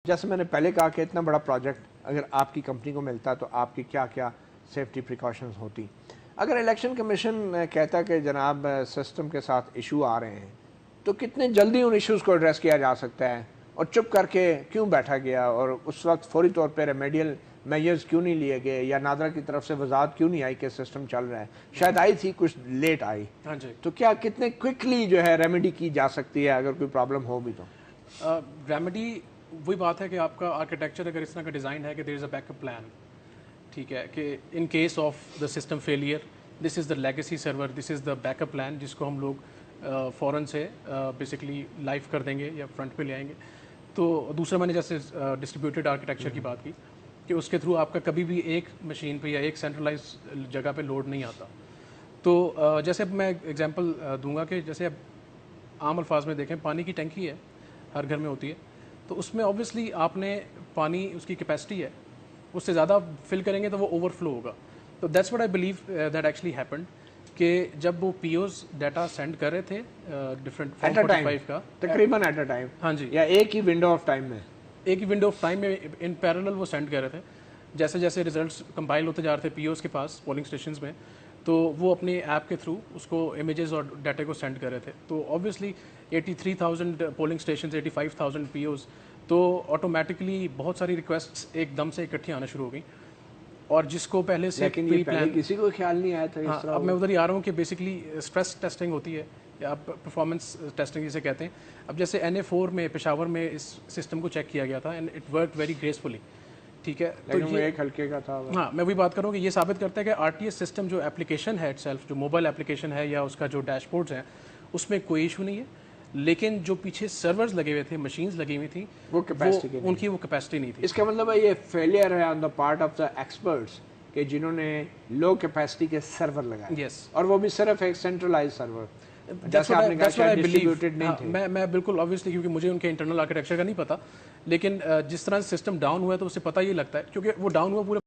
جیسے میں نے پہلے کہا کہ اتنا بڑا پروجیکٹ اگر آپ کی کمپنی کو ملتا تو آپ کی کیا کیا سیفٹی پریکاشنز ہوتی. اگر الیکشن کمیشن کہتا ہے کہ جناب سسٹم کے ساتھ ایشو آ رہے ہیں تو کتنے جلدی ان ایشوز کو ایڈریس کیا جا سکتا ہے, اور چپ کر کے کیوں بیٹھا گیا, اور اس وقت فوری طور پہ ریمیڈیل میجرز کیوں نہیں لیے گئے, یا نادرا کی طرف سے وضاحت کیوں نہیں آئی کہ سسٹم چل رہا ہے؟ شاید آئی تھی, کچھ لیٹ آئی. تو کیا کتنے کوئکلی جو ہے ریمیڈی کی جا سکتی ہے اگر کوئی پرابلم ہو بھی تو؟ ریمیڈی وہی بات ہے کہ آپ کا آرکیٹیکچر اگر اس طرح کا ڈیزائن ہے کہ دیر از اے بیک اپ پلان, ٹھیک ہے, کہ in case of the system failure this is the legacy server, this is the backup plan جس کو ہم لوگ فوراً سے بیسکلی لائف کر دیں گے یا فرنٹ پہ لے آئیں گے. تو دوسرا میں نے جیسے ڈسٹریبیوٹیڈ آرکیٹیکچر کی بات کی کہ اس کے تھرو آپ کا کبھی بھی ایک مشین پہ یا ایک سینٹرلائز جگہ پہ لوڈ نہیں آتا. تو جیسے اب میں ایگزامپل دوں گا کہ جیسے اب عام الفاظ میں دیکھیں, پانی کی ٹینکی ہے, ہر گھر میں ہوتی ہے, تو اس میں آبویسلی آپ نے پانی, اس کی کیپیسٹی ہے, اس سے زیادہ فل کریں گے تو وہ اوور فلو ہوگا. تو that's what I believe that actually happened کہ جب وہ پی اوز ڈیٹا سینڈ کر رہے تھے ڈفرینٹ 45 کا تقریباً ایٹ اے ٹائم, ہاں جی, یا ایک ہی ونڈو آف ٹائم میں, ایک ہی ونڈو آف ٹائم میں ان پیرالل وہ سینڈ کر رہے تھے. جیسے جیسے ریزلٹس کمپائل ہوتے جا رہے تھے پی اوز کے پاس پولنگ اسٹیشنز میں, تو وہ اپنے ایپ کے تھرو اس کو امیجز اور ڈیٹا کو سینڈ کر رہے تھے. تو obviously 83,000 polling stations, 85,000 P Os, تو آٹومیٹکلی بہت ساری ریکویسٹس ایک دم سے اکٹھی آنا شروع ہو گئیں. اور جس کو پہلے سے لیکن پہلے کسی کو خیال نہیں آیا تھا اس طرح. اب میں ادھر ہی آ رہا ہوں کہ بیسکلی اسٹریس ٹیسٹنگ ہوتی ہے یا آپ پرفارمنس ٹیسٹنگ جسے کہتے ہیں. اب جیسے NA4 میں پشاور میں اس سسٹم کو چیک کیا گیا تھا and it work very gracefully, ٹھیک ہے. تو یہ ایک ہلکے کا تھا. ہاں, میں وہی بات کروں کہ یہ ثابت کرتا ہے کہ RTS سسٹم جو اپلیکیشن ہے اٹ سیلف, جو موبائل اپلیکیشن ہے یا اس کا جو ڈیش بورڈز ہیں, اس میں کوئی ایشو نہیں ہے. لیکن جو پیچھے سرورز لگے ہوئے تھے, مشینز لگی ہوئی تھیں, وہ کیپیسٹی ان کی وہ کیپیسٹی نہیں تھی. اس کا مطلب ہے یہ فیلئر ہے on the part of the experts کہ جنہوں نے لو کیپیسٹی کے سرور لگائے, اور وہ بھی صرف ایک سینٹرلائز سرور, جیسے آپ نے کہا ڈسٹریبیوٹیڈ نہیں تھے. میں بالکل آبویسلی, کیونکہ مجھے ان کے انٹرنل آرکیٹیکچر کا نہیں پتا, لیکن جس طرح سسٹم ڈاؤن ہوا ہے تو اس سے پتہ یہ لگتا ہے, کیونکہ وہ ڈاؤن ہوا پورے